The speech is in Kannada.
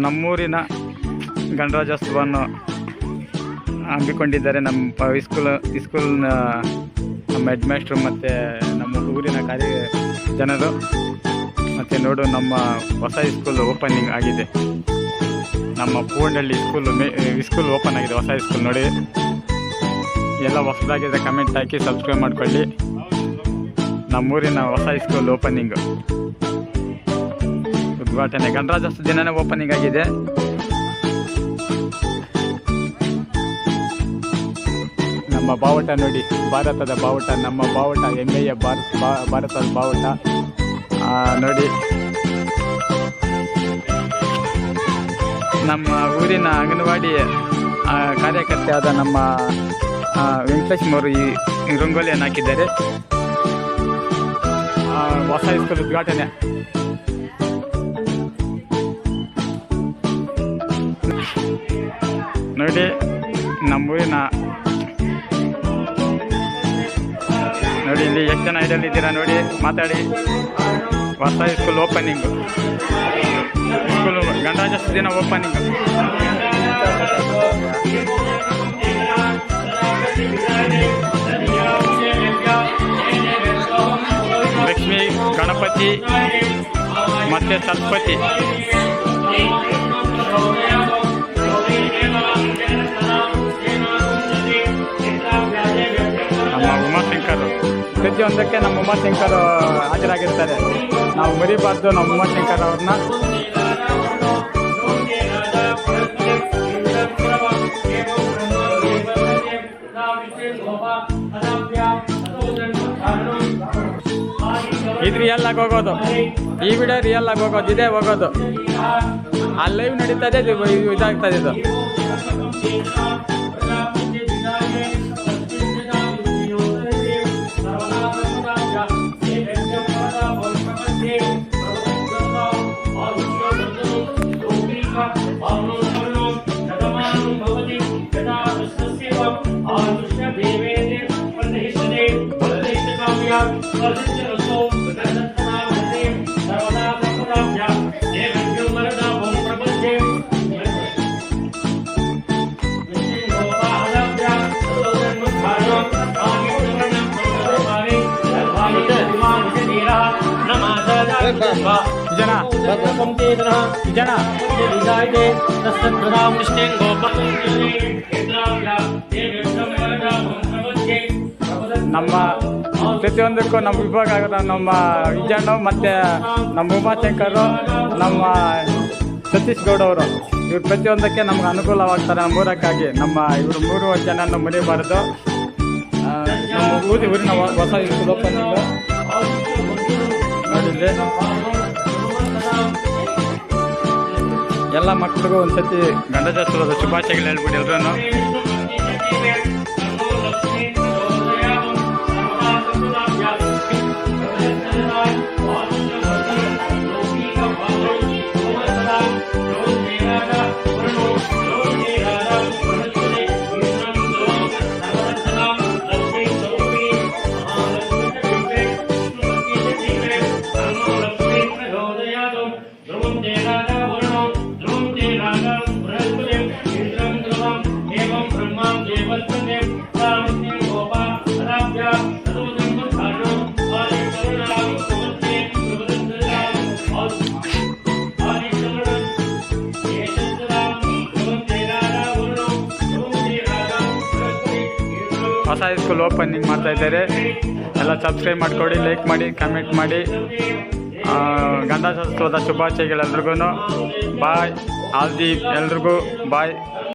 ನಮ್ಮೂರಿನ ಗಣರಾಜ್ಯೋತ್ಸವವನ್ನು ಹಮ್ಮಿಕೊಂಡಿದ್ದಾರೆ. ನಮ್ಮ ಸ್ಕೂಲ್ನ ನಮ್ಮ ಹೆಡ್ ಮಾಸ್ಟ್ರು ಮತ್ತು ನಮ್ಮ ಊರಿನ ಜನರು. ಮತ್ತು ನೋಡು, ನಮ್ಮ ಹೊಸ ಸ್ಕೂಲ್ ಓಪನಿಂಗ್ ಆಗಿದೆ. ನಮ್ಮ ಪೂರ್ಣಹಳ್ಳಿ ಸ್ಕೂಲ್ ಓಪನ್ ಆಗಿದೆ, ಹೊಸ ಸ್ಕೂಲ್. ನೋಡಿ, ಎಲ್ಲ ಹೊಸದಾಗಿದೆ. ಕಮೆಂಟ್ ಹಾಕಿ ಸಬ್ಸ್ಕ್ರೈಬ್ ಮಾಡ್ಕೊಳ್ಳಿ. ನಮ್ಮೂರಿನ ಹೊಸ ಸ್ಕೂಲ್ ಓಪನಿಂಗ್ ಉದ್ಘಾಟನೆ ಗಣರಾಜ್ಯೋತ್ಸವ ದಿನನೇ ಓಪನಿಂಗ್ ಆಗಿದೆ. ನಮ್ಮ ಬಾವುಟ ನೋಡಿ, ಭಾರತದ ಬಾವುಟ, ನಮ್ಮ ಬಾವುಟ, ಹೆಮ್ಮೆಯ ಭಾರತದ ಬಾವುಟ ನೋಡಿ. ನಮ್ಮ ಊರಿನ ಅಂಗನವಾಡಿ ಕಾರ್ಯಕರ್ತೆ ಆದ ನಮ್ಮ ವೆಂಕಟೇಶ್ ಅವರು ಈ ರಂಗೋಲಿಯನ್ನು ಹಾಕಿದ್ದಾರೆ. ಹೊಸ ಸ್ಕೂಲ್ ಉದ್ಘಾಟನೆ. ನೋಡಿ, ನಮ್ಮೂರಿನ ನೋಡಿ, ಇಲ್ಲಿ ಎಷ್ಟು ಜನ ಇದರಲ್ಲಿದ್ದೀರಾ ನೋಡಿ, ಮಾತಾಡಿ. ಹೊಸ ಸ್ಕೂಲ್ ಓಪನಿಂಗು, ಸ್ಕೂಲ್ ಗಣರಾಜ್ಯೋತ್ಸವ ದಿನ ಓಪನಿಂಗ್. ಲಕ್ಷ್ಮೀ, ಗಣಪತಿ ಮತ್ತು ಸರಸ್ವತಿ. ನಮ್ಮ ಉಮಾಶಂಕರ್, ಪ್ರತಿಯೊಂದಕ್ಕೆ ನಮ್ಮ ಉಮಾಶಂಕರ್ ಹಾಜರಾಗಿರ್ತಾರೆ. ನಾವು ಮರಿಬಾರ್ದು ನಮ್ಮ ಉಮಾಶಂಕರ್ ಅವ್ರನ್ನ. ಇದು ರಿಯಲ್ ಆಗಿ ಹೋಗೋದು, ಈ ವಿಡಿಯೋ ರಿಯಲ್ ಆಗಿ ಹೋಗೋದು, ಇದೇ ಹೋಗೋದು. ಆ ಲೈವ್ ನಡೀತದೆ, ಇದಾಗ್ತದೆ. ಇದು ನಮ್ಮ ಪ್ರತಿಯೊಂದಕ್ಕೂ ನಮ್ಮ ವಿಭಾಗ ಆಗೋದ ನಮ್ಮ ವಿಜಯಣ್ಣ ಮತ್ತು ನಮ್ಮ ಉಮಾಶಂಕರು, ನಮ್ಮ ಸತೀಶ್ ಗೌಡ ಅವರು. ಇವ್ರು ಪ್ರತಿಯೊಂದಕ್ಕೆ ನಮ್ಗೆ ಅನುಕೂಲವಾಗ್ತಾರೆ. ನಮ್ಮ ಊರಕ್ಕಾಗಿ ಇವರು 3 ಜನನ್ನು ಮರಿಬಾರ್ದು. ನಮ್ಮ ಊರಿನ ಹೊಸ ಸ್ಕೂಲ್ ಓಪನಿಂಗ್ ನೋಡಿದ್ರೆ ಎಲ್ಲ ಮಕ್ಕಳಿಗೂ ಒಂದ್ಸತಿ ಗಣರಾಜ್ಯೋತ್ಸವದ ಶುಭಾಶಯಗಳು ಹೇಳ್ಬಿಡಿ ಎಲ್ರೂ. ಹೊಸ ಸ್ಕೂಲ್ ಓಪನಿಂಗ್ ಮಾಡ್ತಾ ಇದ್ದಾರೆ. ಎಲ್ಲ ಸಬ್ಸ್ಕ್ರೈಬ್ ಮಾಡ್ಕೊಳ್ಳಿ, ಲೈಕ್ ಮಾಡಿ, ಕಮೆಂಟ್ ಮಾಡಿ. ಗಣರಾಜ್ಯೋತ್ಸವದ ಶುಭಾಶಯಗಳೆಲ್ರಿಗೂ. ಬಾಯ್. ಆಲ್ ದಿ ಎಲ್ರಿಗೂ ಬಾಯ್.